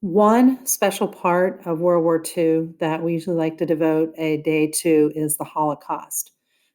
One special part of World War II that we usually like to devote a day to is the Holocaust.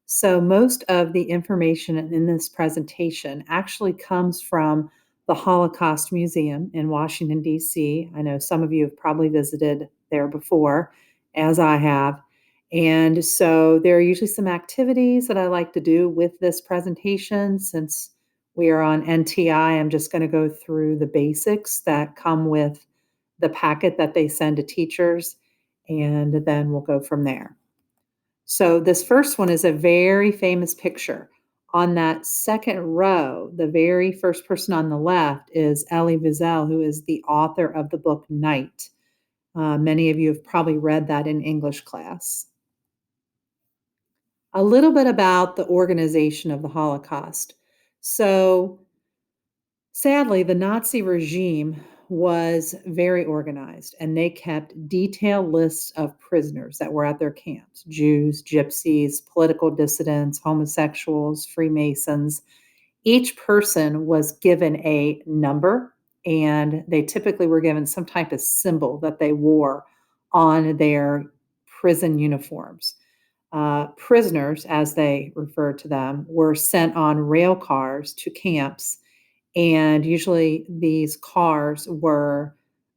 So, most of the information in this presentation actually comes from the Holocaust Museum in Washington, D.C. I know some of you have probably visited there before, as I have. And so, there are usually some activities that I like to do with this presentation. Since we are on NTI, I'm just going to go through the basics that come with the packet that they send to teachers, and then we'll go from there. So this first one is a very famous picture. On that second row, the very first person on the left is Elie Wiesel, who is the author of the book Night. Many of you have probably read that in English class. A little bit about the organization of the Holocaust. So sadly, the Nazi regime was very organized, and they kept detailed lists of prisoners that were at their camps: Jews, gypsies, political dissidents, homosexuals, Freemasons. Each person was given a number, and they typically were given some type of symbol that they wore on their prison uniforms. Prisoners, as they referred to them, were sent on rail cars to camps, and usually these cars were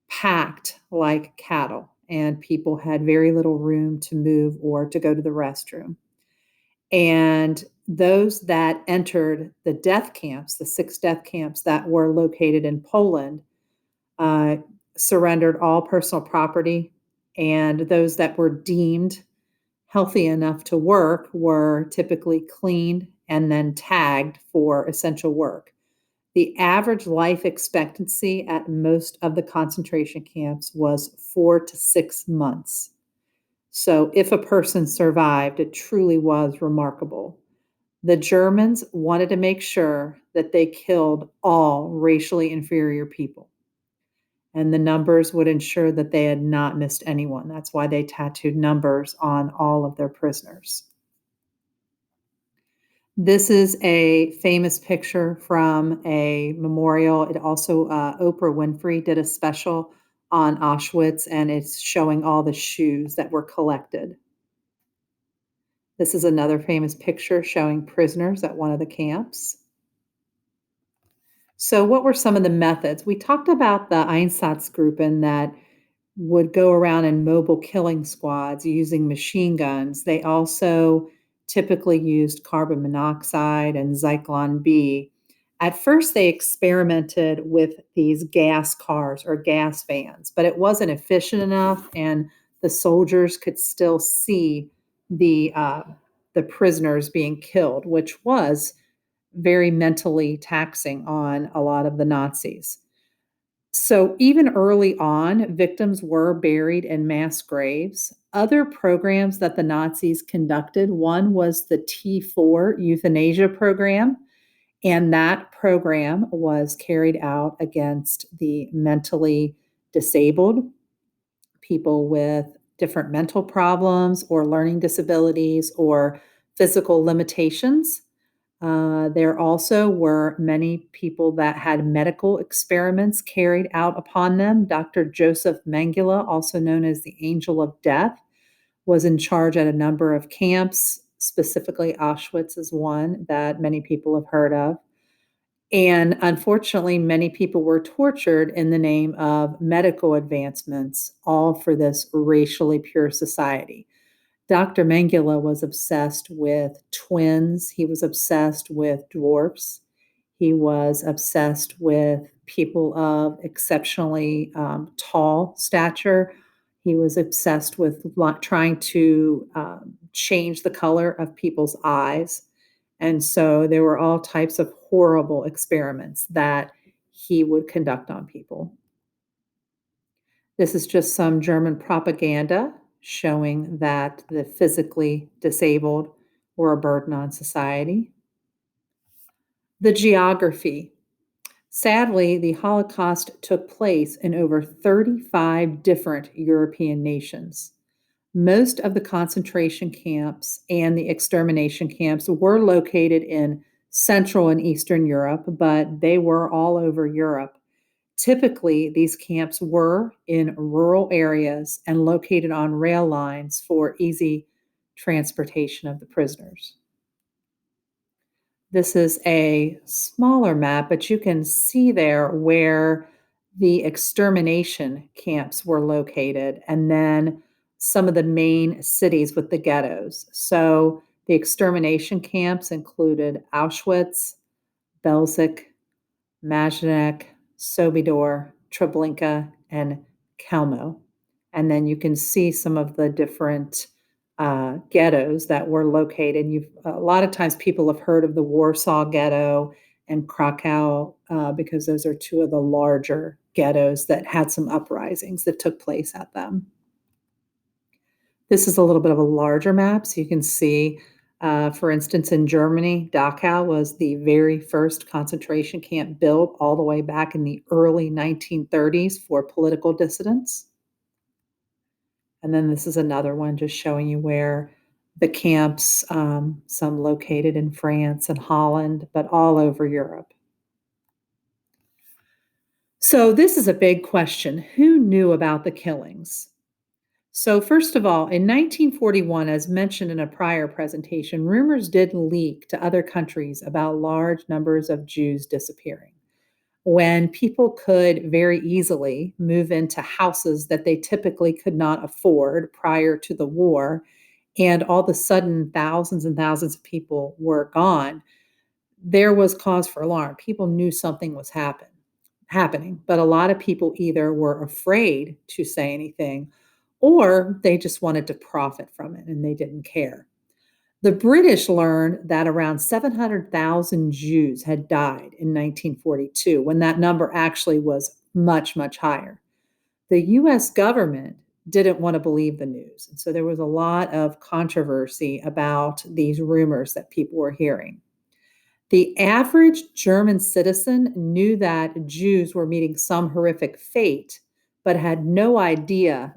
packed like cattle, and people had very little room to move or to go to the restroom. And those that entered the death camps, the 6 death camps that were located in Poland, uh, surrendered all personal property. And those that were deemed healthy enough to work were typically cleaned and then tagged for essential work. The average life expectancy at most of the concentration camps was 4 to 6 months. So, if a person survived, it truly was remarkable. The Germans wanted to make sure that they killed all racially inferior people, and the numbers would ensure that they had not missed anyone. That's why they tattooed numbers on all of their prisoners. This is a famous picture from a memorial. It also, Oprah Winfrey did a special on Auschwitz, and it's showing all the shoes that were collected. This is another famous picture showing prisoners at one of the camps. So, what were some of the methods? We talked about the Einsatzgruppen that would go around in mobile killing squads using machine guns. They also typically used carbon monoxide and Zyklon B. At first, they experimented with these gas cars or gas vans, but it wasn't efficient enough, and the soldiers could still see the uh, the prisoners being killed, which was very mentally taxing on a lot of the Nazis. So even early on, victims were buried in mass graves. Other programs that the Nazis conducted, one was the T4 euthanasia program, and that program was carried out against the mentally disabled, people with different mental problems or learning disabilities or physical limitations. There also were many people that had medical experiments carried out upon them. Dr. Joseph Mengele, also known as the Angel of Death, was in charge at a number of camps. Specifically, Auschwitz is one that many people have heard of. And unfortunately, many people were tortured in the name of medical advancements, all for this racially pure society. Dr. Mengele was obsessed with twins. He was obsessed with dwarfs. He was obsessed with people of exceptionally tall stature. He was obsessed with trying to change the color of people's eyes. And so there were all types of horrible experiments that he would conduct on people. This is just some German propaganda showing that the physically disabled were a burden on society. The geography. Sadly, the Holocaust took place in over 35 different European nations. Most of the concentration camps and the extermination camps were located in Central and Eastern Europe, but they were all over Europe. Typically, these camps were in rural areas and located on rail lines for easy transportation of the prisoners. This is a smaller map, but you can see there where the extermination camps were located and then some of the main cities with the ghettos. So the extermination camps included Auschwitz, Belzec, Majdanek, Sobibor, Treblinka, and Kelmo. And then you can see some of the different ghettos that were located. A lot of times people have heard of the Warsaw Ghetto and Krakow because those are two of the larger ghettos that had some uprisings that took place at them. This is a little bit of a larger map, so you can see, for instance, in Germany, Dachau was the very first concentration camp built all the way back in the early 1930s for political dissidents. And then this is another one just showing you where the camps, some located in France and Holland, but all over Europe. So this is a big question. Who knew about the killings? So, first of all, in 1941, as mentioned in a prior presentation, rumors did leak to other countries about large numbers of Jews disappearing. When people could very easily move into houses that they typically could not afford prior to the war, and all of a sudden thousands and thousands of people were gone, there was cause for alarm. People knew something was happening, but a lot of people either were afraid to say anything or they just wanted to profit from it and they didn't care. The British learned that around 700,000 Jews had died in 1942, when that number actually was much, much higher. The US government didn't want to believe the news. And so there was a lot of controversy about these rumors that people were hearing. The average German citizen knew that Jews were meeting some horrific fate, but had no idea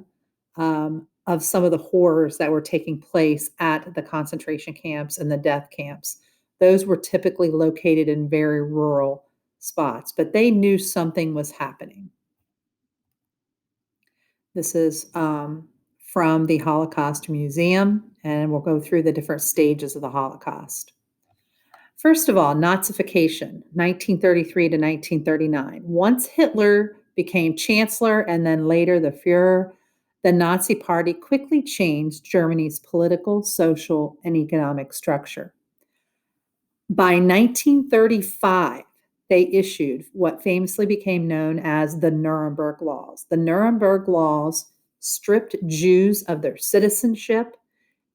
of some of the horrors that were taking place at the concentration camps and the death camps. Those were typically located in very rural spots, but they knew something was happening. This is from the Holocaust Museum, and we'll go through the different stages of the Holocaust. First of all, Nazification, 1933 to 1939. Once Hitler became chancellor and then later the Fuhrer, the Nazi Party quickly changed Germany's political, social, and economic structure. By 1935, they issued what famously became known as the Nuremberg Laws. The Nuremberg Laws stripped Jews of their citizenship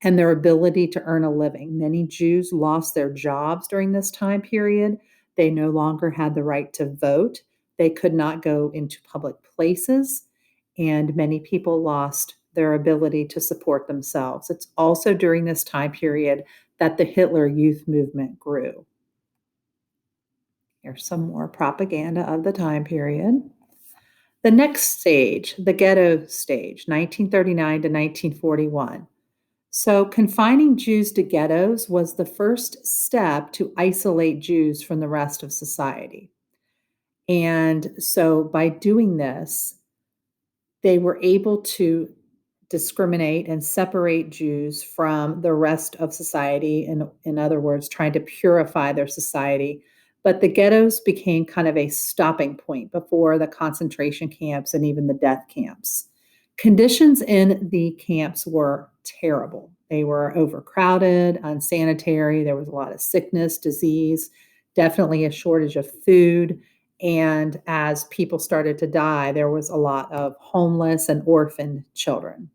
and their ability to earn a living. Many Jews lost their jobs during this time period. They no longer had the right to vote. They could not go into public places, and many people lost their ability to support themselves. It's also during this time period that the Hitler Youth movement grew. Here's some more propaganda of the time period. The next stage, the ghetto stage, 1939 to 1941. So, confining Jews to ghettos was the first step to isolate Jews from the rest of society. And so, by doing this, they were able to discriminate and separate Jews from the rest of society, in other words, trying to purify their society. But the ghettos became kind of a stopping point before the concentration camps and even the death camps. Conditions in the camps were terrible. They were overcrowded, unsanitary. There was a lot of sickness, disease, definitely a shortage of food. And as people started to die, there was a lot of homeless and orphaned children.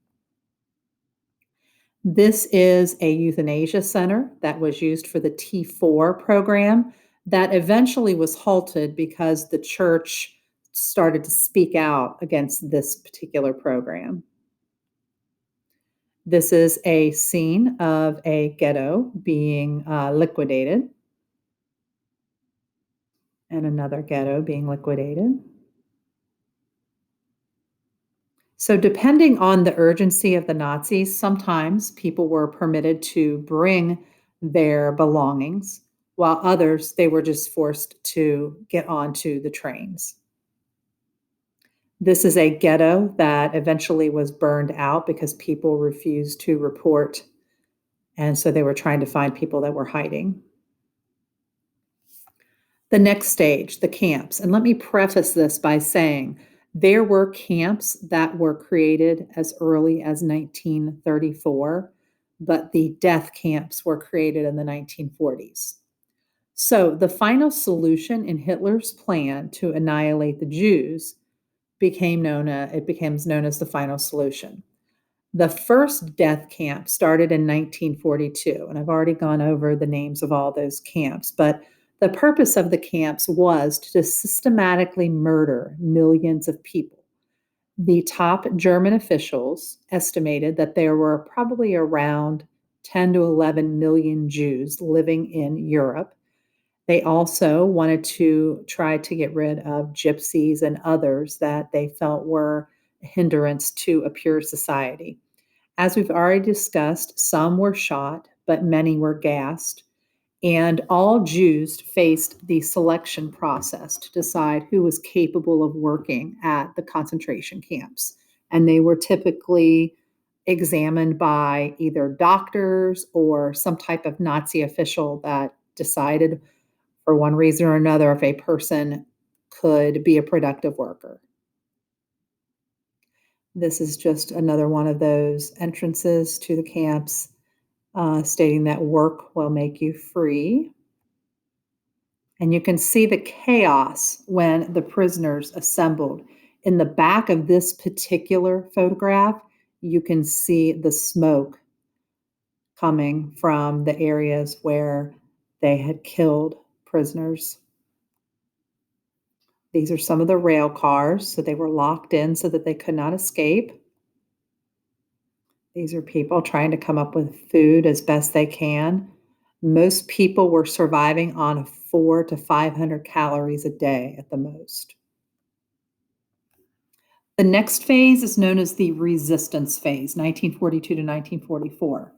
This is a euthanasia center that was used for the T4 program that eventually was halted because the church started to speak out against this particular program. This is a scene of a ghetto being liquidated and another ghetto being liquidated. So, depending on the urgency of the Nazis, sometimes people were permitted to bring their belongings, while others, they were just forced to get onto the trains. This is a ghetto that eventually was burned out because people refused to report. And so they were trying to find people that were hiding. The next stage, the camps. And let me preface this by saying there were camps that were created as early as 1934, but the death camps were created in the 1940s. So the final solution in Hitler's plan to annihilate the Jews becomes known as the final solution. The first death camp started in 1942, and I've already gone over the names of all those camps, but the purpose of the camps was to systematically murder millions of people. The top German officials estimated that there were probably around 10 to 11 million Jews living in Europe. They also wanted to try to get rid of gypsies and others that they felt were a hindrance to a pure society. As we've already discussed, some were shot, but many were gassed. And all Jews faced the selection process to decide who was capable of working at the concentration camps. And they were typically examined by either doctors or some type of Nazi official that decided, for one reason or another, if a person could be a productive worker. This is just another one of those entrances to the camps, stating that work will make you free. And you can see the chaos when the prisoners assembled. In the back of this particular photograph, you can see the smoke coming from the areas where they had killed prisoners. These are some of the rail cars, so they were locked in so that they could not escape. These are people trying to come up with food as best they can. Most people were surviving on 400 to 500 calories a day at the most. The next phase is known as the resistance phase, 1942 to 1944.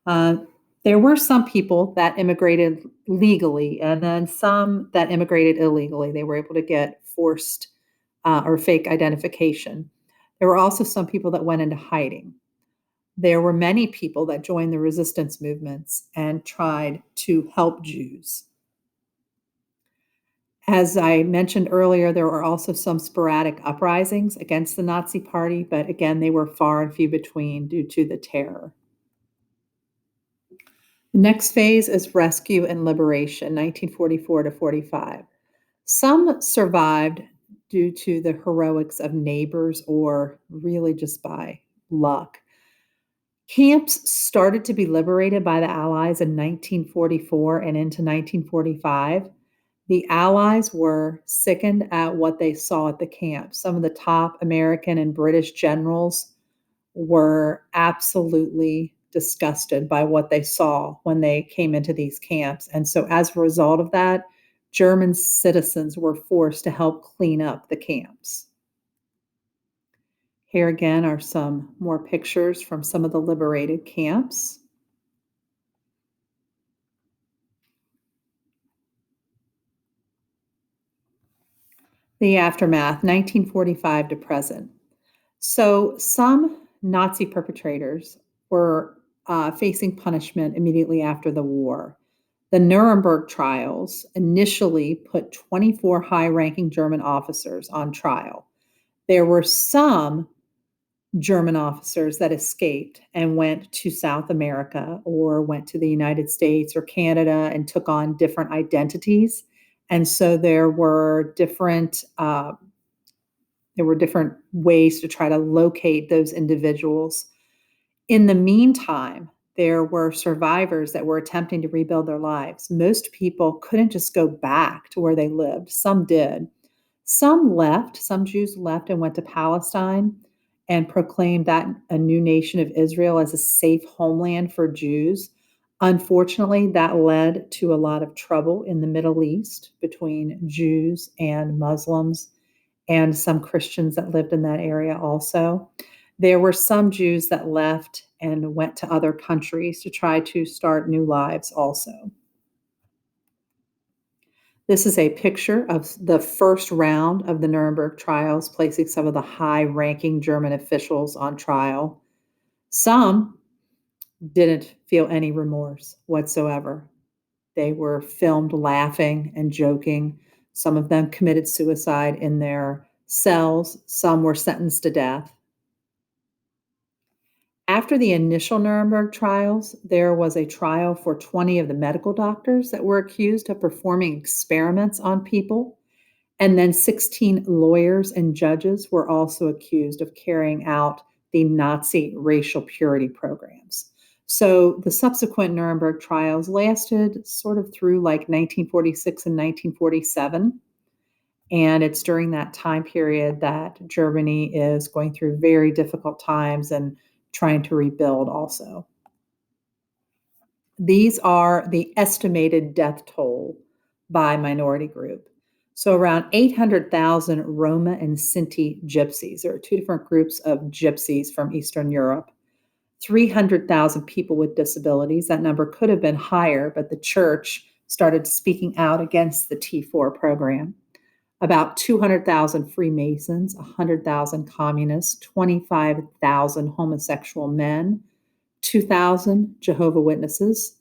Uh, there were some people that immigrated legally and then some that immigrated illegally. They were able to get forced or fake identification. There were also some people that went into hiding. There were many people that joined the resistance movements and tried to help Jews. As I mentioned earlier, there were also some sporadic uprisings against the Nazi Party, but again, they were far and few between due to the terror. The next phase is rescue and liberation, 1944 to 45. Some survived due to the heroics of neighbors or really just by luck. Camps started to be liberated by the Allies in 1944 and into 1945. The Allies were sickened at what they saw at the camp. Some of the top American and British generals were absolutely disgusted by what they saw when they came into these camps. And so, as a result of that, German citizens were forced to help clean up the camps. Here again are some more pictures from some of the liberated camps. The aftermath, 1945 to present. So some Nazi perpetrators were facing punishment immediately after the war. The Nuremberg trials initially put 24 high ranking German officers on trial. There were some German officers that escaped and went to South America or went to the United States or Canada and took on different identities. And so there were different ways to try to locate those individuals. In the meantime, there were survivors that were attempting to rebuild their lives. Most people couldn't just go back to where they lived. Some did. Some left, some Jews left and went to Palestine and proclaimed that a new nation of Israel as a safe homeland for Jews. Unfortunately, that led to a lot of trouble in the Middle East between Jews and Muslims and some Christians that lived in that area also. There were some Jews that left and went to other countries to try to start new lives also. This is a picture of the first round of the Nuremberg trials, placing some of the high-ranking German officials on trial. Some didn't feel any remorse whatsoever. They were filmed laughing and joking. Some of them committed suicide in their cells. Some were sentenced to death. After the initial Nuremberg trials, there was a trial for 20 of the medical doctors that were accused of performing experiments on people. And then 16 lawyers and judges were also accused of carrying out the Nazi racial purity programs. So the subsequent Nuremberg trials lasted sort of through like 1946 and 1947. And it's during that time period that Germany is going through very difficult times and trying to rebuild also. These are the estimated death toll by minority group. So around 800,000 Roma and Sinti gypsies. There are two different groups of gypsies from Eastern Europe. 300,000 people with disabilities. That number could have been higher, but the church started speaking out against the T4 program. About 200,000 Freemasons, 100,000 communists, 25,000 homosexual men, 2,000 Jehovah's Witnesses,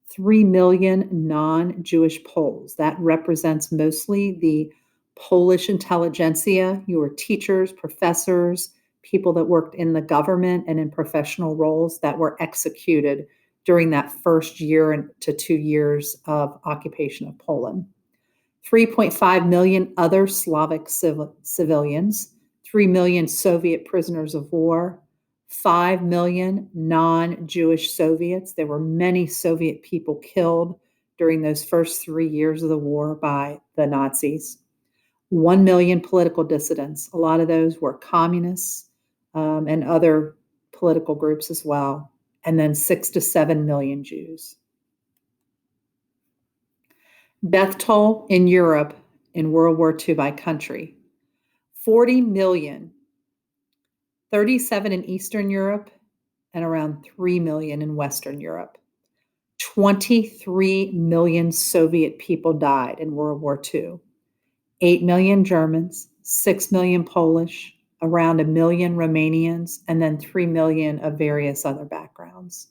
3 million non-Jewish Poles. That represents mostly the Polish intelligentsia, your teachers, professors, people that worked in the government and in professional roles that were executed during that first year to 2 years of occupation of Poland. 3.5 million other Slavic civilians, 3 million Soviet prisoners of war, 5 million non-Jewish Soviets. There were many Soviet people killed during those first 3 years of the war by the Nazis. 1 million political dissidents. A lot of those were communists and other political groups as well. And then 6 to 7 million Jews. Death toll in Europe in World War II by country. 40 million, 37 in Eastern Europe, and around 3 million in Western Europe. 23 million Soviet people died in World War II. 8 million Germans, 6 million Polish, around 1 million Romanians, and then 3 million of various other backgrounds.